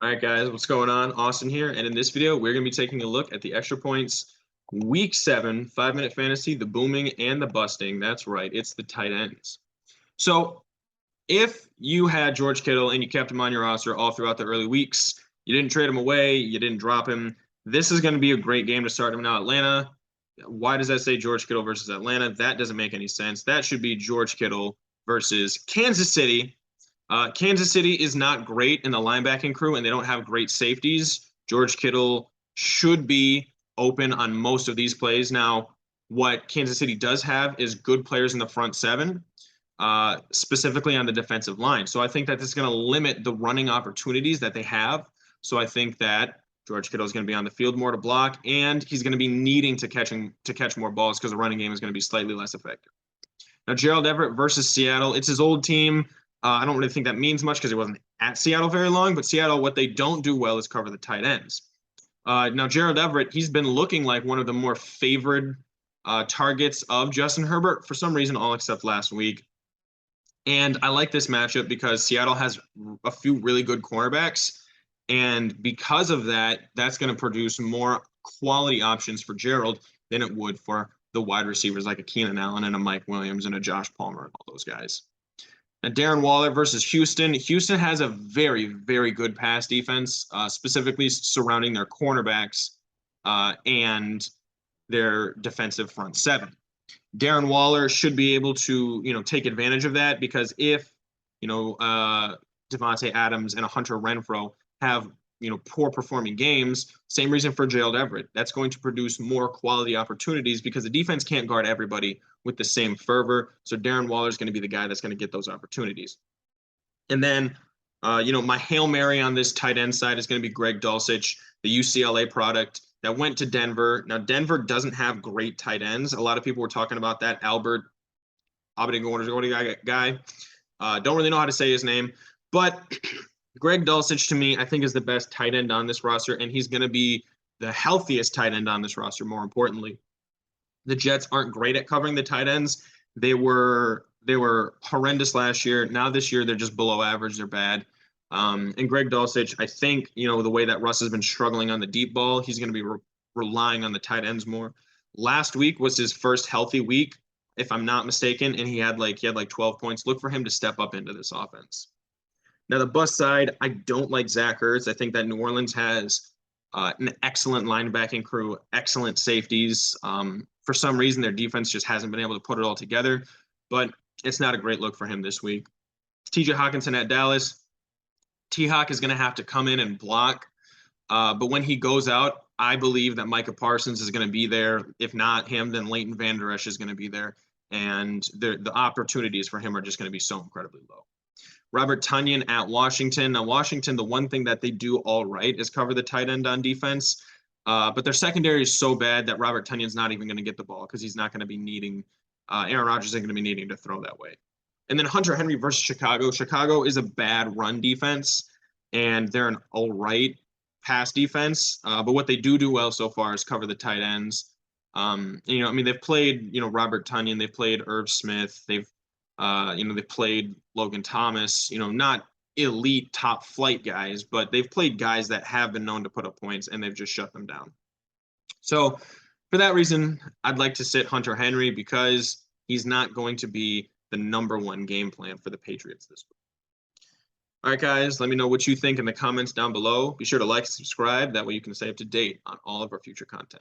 All right, guys, what's going on? Austin here, and in this video, we're going to be taking a look at the Extra Points Week 7 5-minute fantasy, the booming and the busting. That's right, it's the tight ends. So, if you had George Kittle and you kept him on your roster all throughout the early weeks, you didn't trade him away, you didn't drop him, this is going to be a great game to start him now. Atlanta. Why does that say George Kittle versus Atlanta? That doesn't make any sense. That should be George Kittle versus Kansas City. Kansas City is not great in the linebacking crew, and they don't have great safeties. George Kittle should be open on most of these plays. Now, what Kansas City does have is good players in the front seven, specifically on the defensive line. So I think that this is going to limit the running opportunities that they have. So I think that George Kittle is going to be on the field more to block, and he's going to be needing to catch more balls because the running game is going to be slightly less effective. Now, Gerald Everett versus Seattle. It's his old team. I don't really think that means much because he wasn't at Seattle very long, but Seattle, what they don't do well is cover the tight ends. Now, Gerald Everett, he's been looking like one of the more favored targets of Justin Herbert for some reason, all except last week. And I like this matchup because Seattle has a few really good cornerbacks. And because of that, that's going to produce more quality options for Gerald than it would for the wide receivers like a Keenan Allen and a Mike Williams and a Josh Palmer and all those guys. Now, Darren Waller versus Houston. Houston has a very, very good pass defense, specifically surrounding their cornerbacks and their defensive front seven. Darren Waller should be able to, take advantage of that because if, Davante Adams and a Hunter Renfrow have, poor performing games, same reason for Gerald Everett. That's going to produce more quality opportunities because the defense can't guard everybody with the same fervor. So Darren Waller is going to be the guy that's going to get those opportunities. And then, my Hail Mary on this tight end side is going to be Greg Dulcich, the UCLA product that went to Denver. Now, Denver doesn't have great tight ends. A lot of people were talking about that. Albert guy. Don't really know how to say his name, but Greg Dulcich, to me, I think is the best tight end on this roster, and he's going to be the healthiest tight end on this roster, more importantly. The Jets aren't great at covering the tight ends. They were horrendous last year. Now this year, they're just below average. They're bad. And Greg Dulcich, I think, the way that Russ has been struggling on the deep ball, he's going to be relying on the tight ends more. Last week was his first healthy week, if I'm not mistaken, and he had like 12 points. Look for him to step up into this offense. Now, the bust side, I don't like Zach Ertz. I think that New Orleans has an excellent linebacking crew, excellent safeties. For some reason, their defense just hasn't been able to put it all together, but it's not a great look for him this week. TJ Hockenson at Dallas. T-Hawk is going to have to come in and block, but when he goes out, I believe that Micah Parsons is going to be there. If not him, then Leighton Vander Esch is going to be there, and the opportunities for him are just going to be so incredibly low. Robert Tonyan at Washington. Now, Washington, the one thing that they do all right is cover the tight end on defense, but their secondary is so bad that Robert Tonyan's not even going to get the ball because he's not going to be needing Aaron Rodgers isn't going to be needing to throw that way. And then Hunter Henry versus Chicago. Chicago is a bad run defense, and they're an all right pass defense. But what they do well so far is cover the tight ends. They've played, Robert Tonyan, they've played Irv Smith, they've played Logan Thomas, not elite top flight guys, but they've played guys that have been known to put up points, and they've just shut them down. So for that reason, I'd like to sit Hunter Henry because he's not going to be the number one game plan for the Patriots this week. All right, guys, let me know what you think in the comments down below. Be sure to like and subscribe. That way you can stay up to date on all of our future content.